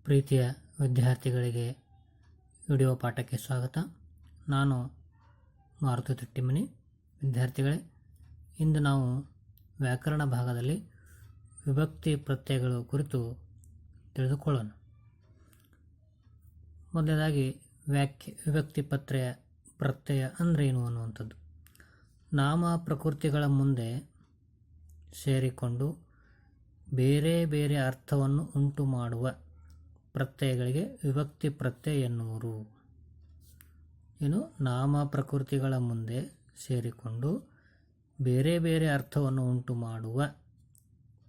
ಪ್ರೀತಿಯ ವಿದ್ಯಾರ್ಥಿಗಳಿಗೆ ವಿಡಿಯೋ ಪಾಠಕ್ಕೆ ಸ್ವಾಗತ. ನಾನು ಮಾರುತಿ ತಿಟ್ಟಿಮನಿ. ವಿದ್ಯಾರ್ಥಿಗಳೇ, ಇಂದು ನಾವು ವ್ಯಾಕರಣ ಭಾಗದಲ್ಲಿ ವಿಭಕ್ತಿ ಪ್ರತ್ಯಯಗಳು ಕುರಿತು ತಿಳಿದುಕೊಳ್ಳೋಣ. ಮೊದಲನೇದಾಗಿ ವಿಭಕ್ತಿ ಪ್ರತ್ಯಯ ಅಂದ್ರೇನು ಅನ್ನುವಂಥದ್ದು. ನಾಮ ಪ್ರಕೃತಿಗಳ ಮುಂದೆ ಸೇರಿಕೊಂಡು ಬೇರೆ ಬೇರೆ ಅರ್ಥವನ್ನು ಉಂಟು ಮಾಡುವ ಪ್ರತ್ಯಯಗಳಿಗೆ ವಿಭಕ್ತಿ ಪ್ರತ್ಯಯ ಎನ್ನುವರು. ನಾಮ ಪ್ರಕೃತಿಗಳ ಮುಂದೆ ಸೇರಿಕೊಂಡು ಬೇರೆ ಬೇರೆ ಅರ್ಥವನ್ನು ಉಂಟು ಮಾಡುವ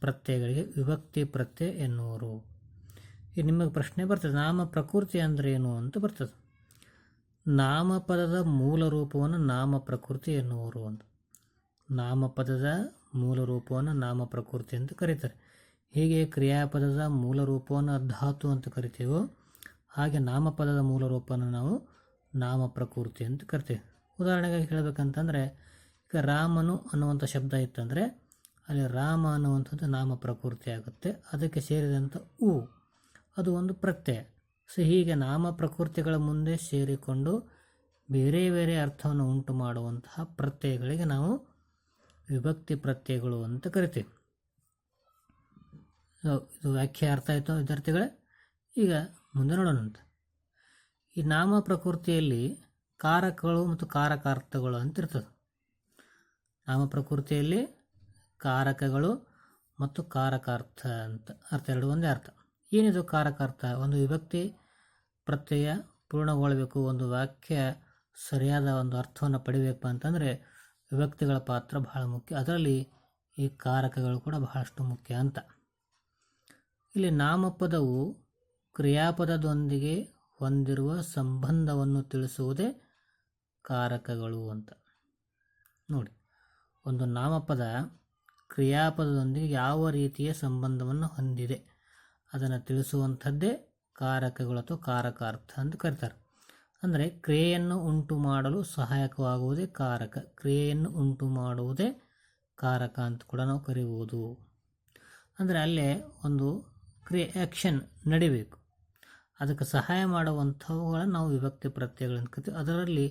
ಪ್ರತ್ಯಯಗಳಿಗೆ ವಿಭಕ್ತಿ ಪ್ರತ್ಯಯ ಎನ್ನುವರು. ನಿಮಗೆ ಪ್ರಶ್ನೆ ಬರ್ತದೆ, ನಾಮ ಪ್ರಕೃತಿ ಅಂದರೆ ಏನು ಅಂತ ಬರ್ತದೆ. ನಾಮಪದದ ಮೂಲ ರೂಪವನ್ನು ನಾಮ ಪ್ರಕೃತಿ ಎನ್ನುವರು ಅಂತ. ನಾಮಪದದ ಮೂಲ ರೂಪವನ್ನು ನಾಮ ಪ್ರಕೃತಿ ಅಂತ ಕರೀತಾರೆ. ಹೀಗೆ ಕ್ರಿಯಾಪದದ ಮೂಲ ರೂಪವನ್ನು ಧಾತು ಅಂತ ಕರಿತೀವೋ, ಹಾಗೆ ನಾಮಪದದ ಮೂಲ ರೂಪವನ್ನು ನಾವು ನಾಮ ಪ್ರಕೃತಿ ಅಂತ ಕರಿತೀವಿ. ಉದಾಹರಣೆಗೆ ಹೇಳಬೇಕಂತಂದರೆ, ಈಗ ರಾಮನು ಅನ್ನುವಂಥ ಶಬ್ದ ಇತ್ತಂದರೆ ಅಲ್ಲಿ ರಾಮ ಅನ್ನುವಂಥದ್ದು ನಾಮ ಪ್ರಕೃತಿ ಆಗುತ್ತೆ. ಅದಕ್ಕೆ ಸೇರಿದಂಥ ಉ ಅದು ಒಂದು ಪ್ರತ್ಯಯ. ಸೊ ಹೀಗೆ ನಾಮ ಪ್ರಕೃತಿಗಳ ಮುಂದೆ ಸೇರಿಕೊಂಡು ಬೇರೆ ಬೇರೆ ಅರ್ಥವನ್ನು ಉಂಟು ಮಾಡುವಂತಹ ಪ್ರತ್ಯಯಗಳಿಗೆ ನಾವು ವಿಭಕ್ತಿ ಪ್ರತ್ಯಯಗಳು ಅಂತ ಕರಿತೀವಿ. ಇದು ವ್ಯಾಖ್ಯೆ ಅರ್ಥ ಆಯಿತು ವಿದ್ಯಾರ್ಥಿಗಳೇ? ಈಗ ಮುಂದೆ ನೋಡೋಣಂತೆ. ಈ ನಾಮ ಪ್ರಕೃತಿಯಲ್ಲಿ ಕಾರಕಗಳು ಮತ್ತು ಕಾರಕಾರ್ಥಗಳು ಅಂತ ಇರ್ತದೆ. ನಾಮ ಪ್ರಕೃತಿಯಲ್ಲಿ ಕಾರಕಗಳು ಮತ್ತು ಕಾರಕಾರ್ಥ ಅಂತ ಅರ್ಥ, ಎರಡು ಒಂದೇ ಅರ್ಥ. ಏನಿದು ಕಾರಕಾರ್ಥ? ಒಂದು ವಿಭಕ್ತಿ ಪ್ರತ್ಯಯ ಪೂರ್ಣಗೊಳ್ಳಬೇಕು, ಒಂದು ವಾಕ್ಯ ಸರಿಯಾದ ಒಂದು ಅರ್ಥವನ್ನು ಪಡಿಬೇಕು ಅಂತಂದರೆ ವಿಭಕ್ತಿಗಳ ಪಾತ್ರ ಬಹಳ ಮುಖ್ಯ. ಅದರಲ್ಲಿ ಈ ಕಾರಕಗಳು ಕೂಡ ಬಹಳಷ್ಟು ಮುಖ್ಯ ಅಂತ. ಇಲ್ಲಿ ನಾಮಪದವು ಕ್ರಿಯಾಪದದೊಂದಿಗೆ ಹೊಂದಿರುವ ಸಂಬಂಧವನ್ನು ತಿಳಿಸುವುದೇ ಕಾರಕಗಳು ಅಂತ. ನೋಡಿ, ಒಂದು ನಾಮಪದ ಕ್ರಿಯಾಪದದೊಂದಿಗೆ ಯಾವ ರೀತಿಯ ಸಂಬಂಧವನ್ನು ಹೊಂದಿದೆ ಅದನ್ನು ತಿಳಿಸುವಂಥದ್ದೇ ಕಾರಕಗಳು ಅಥವಾ ಕಾರಕಾರ್ಥ ಅಂತ ಕರೀತಾರೆ. ಅಂದರೆ ಕ್ರಿಯೆಯನ್ನು ಉಂಟು ಮಾಡಲು ಸಹಾಯಕವಾಗುವುದೇ ಕಾರಕ, ಕ್ರಿಯೆಯನ್ನು ಉಂಟು ಮಾಡುವುದೇ ಕಾರಕ ಅಂತ ಕೂಡ ನಾವು ಕರೀಬೋದು. ಅಂದರೆ ಅಲ್ಲೇ ಒಂದು ಆ್ಯಕ್ಷನ್ ನಡಿಬೇಕು, ಅದಕ್ಕೆ ಸಹಾಯ ಮಾಡುವಂಥವುಗಳನ್ನು ನಾವು ವಿಭಕ್ತಿ ಪ್ರತ್ಯಯಗಳನ್ನು ಕರಿತೀವಿ. ಅದರಲ್ಲಿ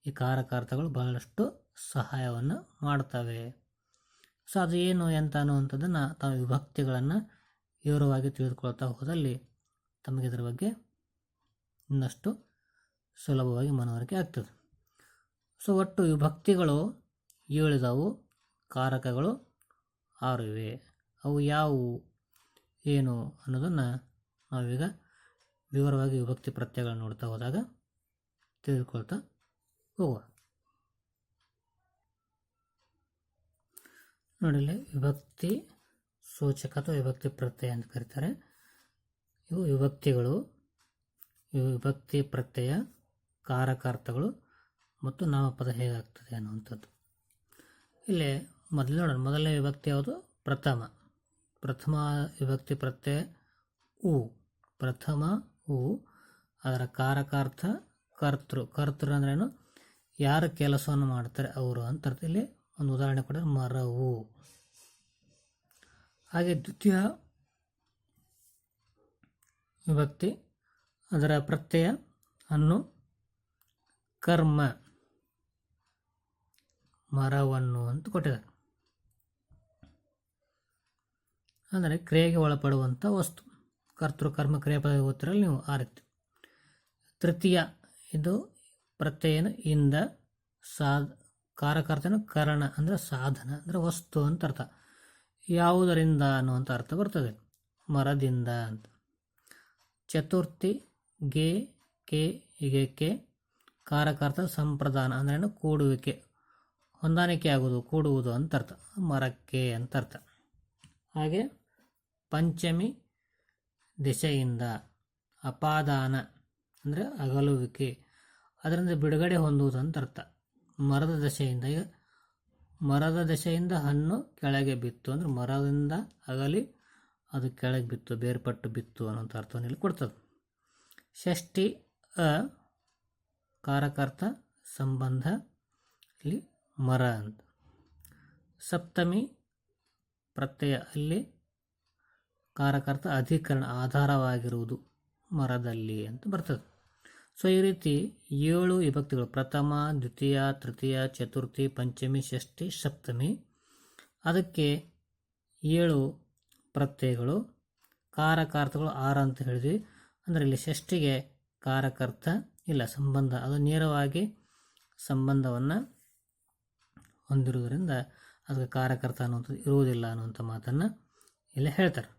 ಈ ಕಾರಕಾರ್ಥಗಳು ಬಹಳಷ್ಟು ಸಹಾಯವನ್ನು ಮಾಡ್ತವೆ. ಸೊ ಅದು ಏನು ಎಂತ ಅನ್ನುವಂಥದ್ದನ್ನು ತಾವು ವಿಭಕ್ತಿಗಳನ್ನು ವಿವರವಾಗಿ ತಿಳಿದುಕೊಳ್ತಾ ಹೋದಲ್ಲಿ ತಮಗೆ ಇದರ ಬಗ್ಗೆ ಇನ್ನಷ್ಟು ಸುಲಭವಾಗಿ ಮನವರಿಕೆ ಆಗ್ತದೆ. ಸೊ ಒಟ್ಟು ವಿಭಕ್ತಿಗಳು 7 ಇದಾವು, ಕಾರಕಗಳು 6 ಇವೆ. ಅವು ಯಾವುವು ಏನು ಅನ್ನೋದನ್ನು ನಾವೀಗ ವಿವರವಾಗಿ ವಿಭಕ್ತಿ ಪ್ರತ್ಯಯಗಳನ್ನು ನೋಡ್ತಾ ಹೋದಾಗ ತಿಳಿದುಕೊಳ್ತಾ ಹೋಗುವ. ನೋಡಿಲ್ಲಿ ವಿಭಕ್ತಿ ಸೂಚಕ ಅಥವಾ ವಿಭಕ್ತಿ ಪ್ರತ್ಯಯ ಅಂತ ಕರೀತಾರೆ. ಇವು ವಿಭಕ್ತಿಗಳು, ಇವು ವಿಭಕ್ತಿ ಪ್ರತ್ಯಯ, ಕಾರಕಾರ್ಥಗಳು ಮತ್ತು ನಾಮಪದ ಹೇಗಾಗ್ತದೆ ಅನ್ನುವಂಥದ್ದು. ಇಲ್ಲಿ ಮೊದಲು ನೋಡೋಣ. ಮೊದಲನೇ ವಿಭಕ್ತಿ ಯಾವುದು? ಪ್ರಥಮ ವಿಭಕ್ತಿ ಪ್ರತ್ಯಯ ಉ. ಪ್ರಥಮ ಉ. ಅದರ ಕಾರಕಾರ್ಥ ಕರ್ತೃ ಅಂದ್ರೇನು? ಯಾರು ಕೆಲಸವನ್ನು ಮಾಡ್ತಾರೆ ಅವರು ಅಂತ ಅರ್ಥ. ಇಲ್ಲಿ ಒಂದು ಉದಾಹರಣೆ ಕೊಟ್ಟರೆ ಮರವು. ಹಾಗೆ ದ್ವಿತೀಯ ವಿಭಕ್ತಿ, ಅದರ ಪ್ರತ್ಯಯ ಅನ್ನು, ಕರ್ಮ, ಮರವನ್ನು ಅಂತ ಕೊಟ್ಟಿದ್ದಾರೆ. ಅಂದರೆ ಕ್ರಿಯೆಗೆ ಒಳಪಡುವಂಥ ವಸ್ತು. ಕರ್ತೃ ಕರ್ಮ ಕ್ರಿಯಾಪದ ಓದ್ತಿರಲ್ಲಿ ನೀವು ಆ ರೀತಿ. ತೃತೀಯ ಇದು ಪ್ರತ್ಯಯನ ಇಂದ, ಕಾರಕಾರ್ಥನ ಕರಣ ಅಂದರೆ ಸಾಧನ ಅಂದರೆ ವಸ್ತು ಅಂತ ಅರ್ಥ. ಯಾವುದರಿಂದ ಅನ್ನುವಂಥ ಅರ್ಥ ಬರ್ತದೆ, ಮರದಿಂದ ಅಂತ. ಚತುರ್ಥಿ ಗೆ ಕೆ ಕೆ ಕಾರಕಾರ್ಥ ಸಂಪ್ರದಾನ ಅಂದ್ರೇನು? ಕೂಡುವಿಕೆ, ಹೊಂದಾಣಿಕೆ ಆಗುವುದು, ಕೂಡುವುದು ಅಂತ ಅರ್ಥ, ಮರಕ್ಕೆ ಅಂತ ಅರ್ಥ. ಹಾಗೆ ಪಂಚಮಿ ದಿಶೆಯಿಂದ, ಅಪಾದಾನ ಅಂದರೆ ಅಗಲುವಿಕೆ, ಅದರಿಂದ ಬಿಡುಗಡೆ ಹೊಂದುವುದು ಅಂತ ಅರ್ಥ. ಮರದ ದಶೆಯಿಂದ, ಈಗ ಮರದ ದಶೆಯಿಂದ ಹಣ್ಣು ಕೆಳಗೆ ಬಿತ್ತು ಅಂದರೆ ಮರದಿಂದ ಅಗಲಿ ಅದು ಕೆಳಗೆ ಬಿತ್ತು, ಬೇರ್ಪಟ್ಟು ಬಿತ್ತು ಅನ್ನೋಂಥ ಅರ್ಥವನ್ನು ಇಲ್ಲಿ ಕೊಡ್ತದೆ. ಷಷ್ಠಿ ಕಾರಕಾರ್ಥ ಸಂಬಂಧ, ಇಲ್ಲಿ ಮರ ಅಂತ. ಸಪ್ತಮಿ ಪ್ರತ್ಯಯ, ಅಲ್ಲಿ ಕಾರಕಾರ್ಥ ಅಧಿಕರಣ, ಆಧಾರವಾಗಿರುವುದು, ಮರದಲ್ಲಿ ಅಂತ ಬರ್ತದೆ. ಸೊ ಈ ರೀತಿ 7 ವಿಭಕ್ತಿಗಳು, ಪ್ರಥಮ, ದ್ವಿತೀಯ, ತೃತೀಯ, ಚತುರ್ಥಿ, ಪಂಚಮಿ, ಷಷ್ಠಿ, ಸಪ್ತಮಿ. ಅದಕ್ಕೆ 7 ಪ್ರತ್ಯಯಗಳು, ಕಾರಕಾರ್ಥಗಳು 6 ಅಂತ ಹೇಳಿದ್ವಿ. ಅಂದರೆ ಇಲ್ಲಿ ಷಷ್ಠಿಗೆ ಕಾರಕಾರ್ಥ ಇಲ್ಲ, ಸಂಬಂಧ, ಅದು ನೇರವಾಗಿ ಸಂಬಂಧವನ್ನು ಹೊಂದಿರುವುದರಿಂದ ಅದಕ್ಕೆ ಕಾರಕರ್ತ ಅನ್ನುವಂಥದ್ದು ಇರುವುದಿಲ್ಲ ಅನ್ನುವಂಥ ಮಾತನ್ನು ಇಲ್ಲಿ ಹೇಳ್ತಾರೆ.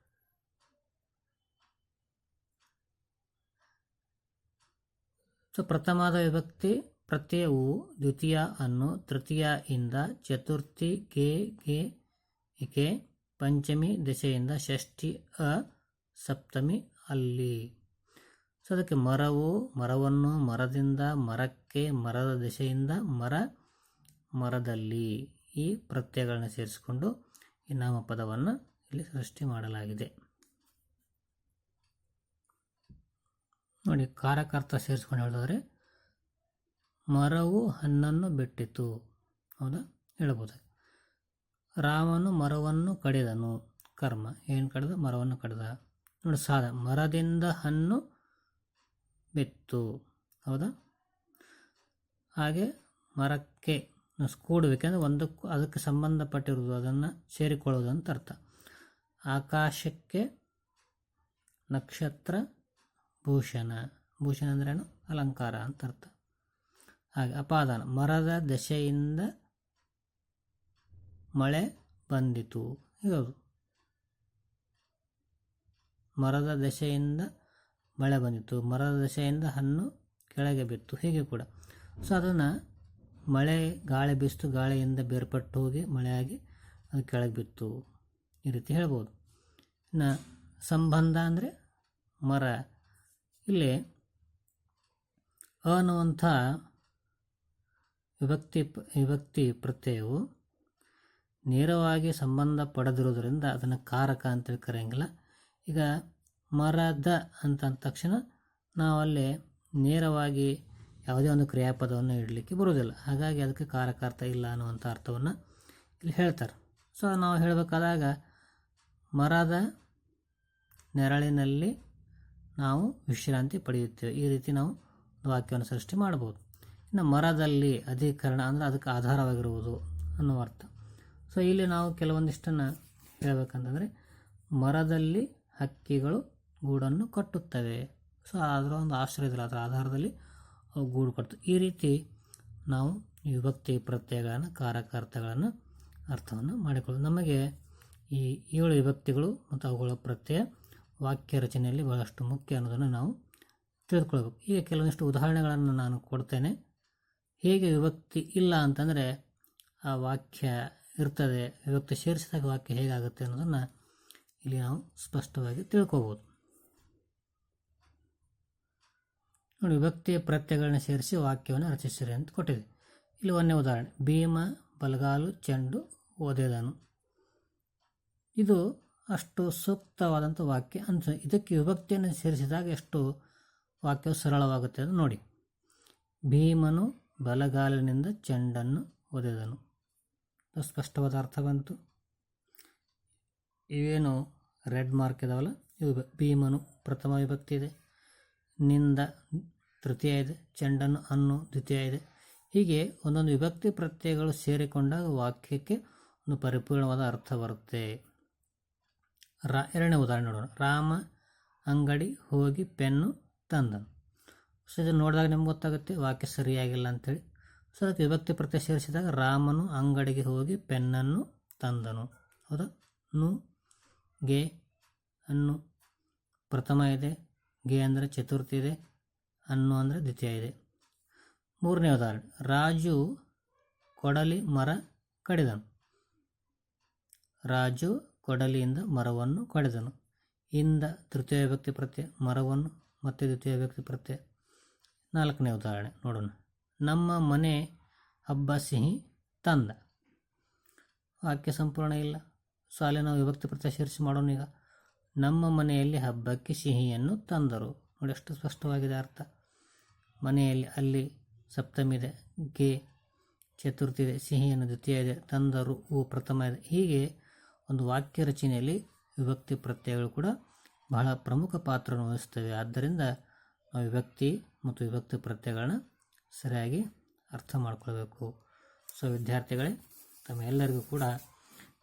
ಸೊ ಪ್ರಥಮದ ವಿಭಕ್ತಿ ಪ್ರತ್ಯಯವು ದ್ವಿತೀಯ ಅನ್ನು, ತೃತೀಯ ಇಂದ, ಚತುರ್ಥಿ ಗೆ ಗೆ ಇಕೆ, ಪಂಚಮಿ ದಶೆಯಿಂದ, ಷಷ್ಠಿ ಅ, ಸಪ್ತಮಿ ಅಲ್ಲಿ. ಸೊ ಅದಕ್ಕೆ ಮರವು, ಮರವನ್ನು, ಮರದಿಂದ, ಮರಕ್ಕೆ, ಮರದ ದಶೆಯಿಂದ, ಮರ, ಮರದಲ್ಲಿ, ಈ ಪ್ರತ್ಯಯಗಳನ್ನು ಸೇರಿಸಿಕೊಂಡು ಈ ನಾಮಪದವನ್ನು ಇಲ್ಲಿ ಸೃಷ್ಟಿ ಮಾಡಲಾಗಿದೆ. ನೋಡಿ, ಕಾರಕಾರ್ಥ ಸೇರಿಸ್ಕೊಂಡು ಹೇಳಿದ್ರೆ ಮರವು ಹಣ್ಣನ್ನು ಬಿಟ್ಟಿತು, ಹೌದಾ, ಹೇಳ್ಬೋದು. ರಾಮನು ಮರವನ್ನು ಕಡಿದನು, ಕರ್ಮ, ಏನು ಕಡಿದ, ಮರವನ್ನು ಕಡಿದ. ನೋಡಿ, ಸಾಧ, ಮರದಿಂದ ಹಣ್ಣು ಬಿತ್ತು, ಹೌದಾ. ಹಾಗೆ ಮರಕ್ಕೆ ಕೂಡಬೇಕೆಂದರೆ ಒಂದಕ್ಕೂ ಅದಕ್ಕೆ ಸಂಬಂಧಪಟ್ಟಿರುವುದು, ಅದನ್ನು ಸೇರಿಕೊಳ್ಳುವುದು ಅಂತ ಅರ್ಥ. ಆಕಾಶಕ್ಕೆ ನಕ್ಷತ್ರ ಭೂಷಣ, ಭೂಷಣ ಅಂದ್ರೇನು, ಅಲಂಕಾರ ಅಂತ ಅರ್ಥ. ಹಾಗೆ ಅಪಾದಾನ, ಮರದ ದಶೆಯಿಂದ ಮಳೆ ಬಂದಿತು, ಹೀಗದು. ಮರದ ದಶೆಯಿಂದ ಮಳೆ ಬಂದಿತು, ಮರದ ದಶೆಯಿಂದ ಹಣ್ಣು ಕೆಳಗೆ ಬಿತ್ತು, ಹೀಗೆ ಕೂಡ. ಸೊ ಅದನ್ನು ಮಳೆ, ಗಾಳಿ ಬೀಸ್ತು, ಗಾಳಿಯಿಂದ ಬೇರ್ಪಟ್ಟು ಹೋಗಿ ಮಳೆಯಾಗಿ ಅದು ಕೆಳಗೆ ಬಿತ್ತು, ಈ ರೀತಿ ಹೇಳ್ಬೋದು. ಇನ್ನು ಸಂಬಂಧ ಅಂದರೆ ಮರ. ಇಲ್ಲಿ ಅನ್ನುವಂಥ ವಿಭಕ್ತಿ ಪ್ರತ್ಯಯವು ನೇರವಾಗಿ ಸಂಬಂಧ ಪಡೆದಿರೋದ್ರಿಂದ ಅದನ್ನು ಕಾರಕ ಅಂತೇಳಿ ಕರೆಯಂಗಿಲ್ಲ. ಈಗ ಮರದ ಅಂತ ಅಂದ ತಕ್ಷಣ ನಾವಲ್ಲಿ ನೇರವಾಗಿ ಯಾವುದೇ ಒಂದು ಕ್ರಿಯಾಪದವನ್ನು ಇಡಲಿಕ್ಕೆ ಬರೋದಿಲ್ಲ, ಹಾಗಾಗಿ ಅದಕ್ಕೆ ಕಾರಕಾರ್ಥ ಇಲ್ಲ ಅನ್ನುವಂಥ ಅರ್ಥವನ್ನು ಇಲ್ಲಿ ಹೇಳ್ತಾರೆ. ಸೊ ನಾವು ಹೇಳಬೇಕಾದಾಗ ಮರದ ನೆರಳಿನಲ್ಲಿ ನಾವು ವಿಶ್ರಾಂತಿ ಪಡೆಯುತ್ತೇವೆ, ಈ ರೀತಿ ನಾವು ವಾಕ್ಯವನ್ನು ಸೃಷ್ಟಿ ಮಾಡ್ಬೋದು. ಇನ್ನು ಮರದಲ್ಲಿ ಅಧಿಕರಣ ಅಂದರೆ ಅದಕ್ಕೆ ಆಧಾರವಾಗಿರುವುದು ಅನ್ನೋ ಅರ್ಥ. ಸೊ ಇಲ್ಲಿ ನಾವು ಕೆಲವೊಂದಿಷ್ಟನ್ನು ಹೇಳಬೇಕಂತಂದರೆ, ಮರದಲ್ಲಿ ಹಕ್ಕಿಗಳು ಗೂಡನ್ನು ಕಟ್ಟುತ್ತವೆ. ಸೊ ಅದರ ಒಂದು ಆಶ್ರಯದಲ್ಲಿ, ಅದರ ಆಧಾರದಲ್ಲಿ ಅವು ಗೂಡು ಕಟ್ಟು. ಈ ರೀತಿ ನಾವು ವಿಭಕ್ತಿ ಪ್ರತ್ಯಯಗಳನ್ನು, ಕಾರಕಾರ್ಥಗಳನ್ನು ಅರ್ಥವನ್ನು ಮಾಡಿಕೊಳ್ಳೋದು. ನಮಗೆ ಈ 7 ವಿಭಕ್ತಿಗಳು ಮತ್ತು ಅವುಗಳ ಪ್ರತ್ಯಯ ವಾಕ್ಯ ರಚನೆಯಲ್ಲಿ ಬಹಳಷ್ಟು ಮುಖ್ಯ ಅನ್ನೋದನ್ನು ನಾವು ತಿಳಿದುಕೊಳ್ಬೇಕು. ಈಗ ಕೆಲವೊಂದಿಷ್ಟು ಉದಾಹರಣೆಗಳನ್ನು ನಾನು ಕೊಡ್ತೇನೆ. ಹೇಗೆ ವಿಭಕ್ತಿ ಇಲ್ಲ ಅಂತಂದರೆ ಆ ವಾಕ್ಯ ಇರ್ತದೆ, ವಿಭಕ್ತಿ ಸೇರಿಸಿದಾಗ ವಾಕ್ಯ ಹೇಗಾಗುತ್ತೆ ಅನ್ನೋದನ್ನು ಇಲ್ಲಿ ನಾವು ಸ್ಪಷ್ಟವಾಗಿ ತಿಳ್ಕೊಬೋದು. ನೋಡಿ, ವಿಭಕ್ತಿಯ ಪ್ರತ್ಯಯಗಳನ್ನ ಸೇರಿಸಿ ವಾಕ್ಯವನ್ನು ರಚಿಸಿರಿ ಅಂತ ಕೊಟ್ಟಿದೆ. ಇಲ್ಲಿ ಒಂದನೇ ಉದಾಹರಣೆ, ಭೀಮ ಬಲಗಾಲು ಚೆಂಡು ಒದೆದನು. ಇದು ಅಷ್ಟು ಸೂಕ್ತವಾದಂಥ ವಾಕ್ಯ ಅಂತ. ಇದಕ್ಕೆ ವಿಭಕ್ತಿಯನ್ನು ಸೇರಿಸಿದಾಗ ಎಷ್ಟು ವಾಕ್ಯವು ಸರಳವಾಗುತ್ತೆ ಅದು ನೋಡಿ. ಭೀಮನು ಬಲಗಾಲಿನಿಂದ ಚೆಂಡನ್ನು ಒದೆದನು, ಸ್ಪಷ್ಟವಾದ ಅರ್ಥ ಬಂತು. ಇವೇನು ರೆಡ್ ಮಾರ್ಕ್ ಇದಾವಲ್ಲ, ಇವು ಭೀಮನು ಪ್ರಥಮ ವಿಭಕ್ತಿ ಇದೆ, ನಿಂದ ತೃತೀಯ ಇದೆ, ಚೆಂಡನ್ನು ಅನ್ನು ದ್ವಿತೀಯ ಇದೆ. ಹೀಗೆ ಒಂದೊಂದು ವಿಭಕ್ತಿ ಪ್ರತ್ಯಯಗಳು ಸೇರಿಕೊಂಡಾಗ ವಾಕ್ಯಕ್ಕೆ ಒಂದು ಪರಿಪೂರ್ಣವಾದ ಅರ್ಥ ಬರುತ್ತೆ. ಎರಡನೇ ಉದಾಹರಣೆ ನೋಡೋಣ. ರಾಮ ಅಂಗಡಿ ಹೋಗಿ ಪೆನ್ನು ತಂದನು. ಸೊ ಇದನ್ನು ನೋಡಿದಾಗ ನಿಮ್ಗೆ ಗೊತ್ತಾಗುತ್ತೆ ವಾಕ್ಯ ಸರಿಯಾಗಿಲ್ಲ ಅಂಥೇಳಿ. ಸೊ ಅದಕ್ಕೆ ವಿಭಕ್ತಿ ಪ್ರತ್ಯಯ ಸೇರಿಸಿದಾಗ ರಾಮನು ಅಂಗಡಿಗೆ ಹೋಗಿ ಪೆನ್ನನ್ನು ತಂದನು, ಹೌದಾ. ನು ಗೆ ಅನ್ನು ಪ್ರಥಮ ಇದೆ, ಗೆ ಅಂದರೆ ಚತುರ್ಥಿ ಇದೆ, ಅನ್ನು ಅಂದರೆ ದ್ವಿತೀಯ ಇದೆ. ಮೂರನೇ ಉದಾಹರಣೆ, ರಾಜು ಕೊಡಲಿ ಮರ ಕಡಿದನು. ರಾಜು ಕೊಡಲಿಯಿಂದ ಮರವನ್ನು ಕಡಿದನು. ಇಂದ ತೃತೀಯ ವಿಭಕ್ತಿ ಪ್ರತ್ಯಯ, ಮರವನ್ನು ಮತ್ತೆ ದ್ವಿತೀಯ ವಿಭಕ್ತಿ ಪ್ರತ್ಯಯ. ನಾಲ್ಕನೇ ಉದಾಹರಣೆ ನೋಡೋಣ. ನಮ್ಮ ಮನೆ ಹಬ್ಬ ಸಿಹಿ ತಂದ. ವಾಕ್ಯ ಸಂಪೂರ್ಣ ಇಲ್ಲ. ಸೊ ಅಲ್ಲಿ ನಾವು ವಿಭಕ್ತಿ ಪ್ರತ್ಯಯ ಸೇರಿಸಿ ಮಾಡೋಣ. ಈಗ ನಮ್ಮ ಮನೆಯಲ್ಲಿ ಹಬ್ಬಕ್ಕೆ ಸಿಹಿಯನ್ನು ತಂದರು. ನೋಡಿ ಎಷ್ಟು ಸ್ಪಷ್ಟವಾಗಿದೆ ಅರ್ಥ. ಮನೆಯಲ್ಲಿ ಅಲ್ಲಿ ಸಪ್ತಮಿ ಇದೆ, ಗೆ ಚತುರ್ಥಿ ಇದೆ, ಸಿಹಿಯನ್ನು ದ್ವಿತೀಯ ಇದೆ, ತಂದರು ಹೂ ಪ್ರಥಮ ಇದೆ. ಹೀಗೆ ಒಂದು ವಾಕ್ಯ ರಚನೆಯಲ್ಲಿ ವಿಭಕ್ತಿ ಪ್ರತ್ಯಯಗಳು ಕೂಡ ಬಹಳ ಪ್ರಮುಖ ಪಾತ್ರವನ್ನು ವಹಿಸ್ತವೆ. ಆದ್ದರಿಂದ ನಾವು ವಿಭಕ್ತಿ ಮತ್ತು ವಿಭಕ್ತಿ ಪ್ರತ್ಯಯಗಳನ್ನ ಸರಿಯಾಗಿ ಅರ್ಥ ಮಾಡ್ಕೊಳ್ಬೇಕು. ಸೊ ವಿದ್ಯಾರ್ಥಿಗಳೇ, ತಮ್ಮೆಲ್ಲರಿಗೂ ಕೂಡ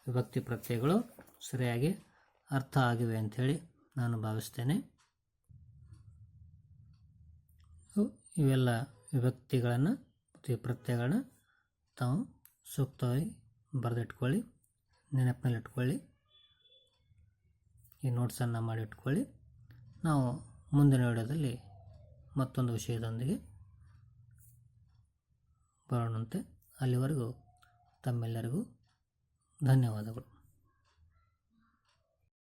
ವಿಭಕ್ತಿ ಪ್ರತ್ಯಯಗಳು ಸರಿಯಾಗಿ ಅರ್ಥ ಆಗಿವೆ ಅಂಥೇಳಿ ನಾನು ಭಾವಿಸ್ತೇನೆ. ಇವೆಲ್ಲ ವಿಭಕ್ತಿಗಳನ್ನು ಮತ್ತು ಪ್ರತ್ಯಯಗಳನ್ನ ತಾವು ಸೂಕ್ತವಾಗಿ ಬರೆದಿಟ್ಕೊಳ್ಳಿ, ನೆನಪಿನಲ್ಲಿಟ್ಕೊಳ್ಳಿ, ಈ ನೋಟ್ಸನ್ನು ಮಾಡಿಟ್ಕೊಳ್ಳಿ. ನಾವು ಮುಂದಿನ ವಿಡಿಯೋದಲ್ಲಿ ಮತ್ತೊಂದು ವಿಷಯದೊಂದಿಗೆ ಬರೋಣಂತೆ. ಅಲ್ಲಿವರೆಗೂ ತಮ್ಮೆಲ್ಲರಿಗೂ ಧನ್ಯವಾದಗಳು.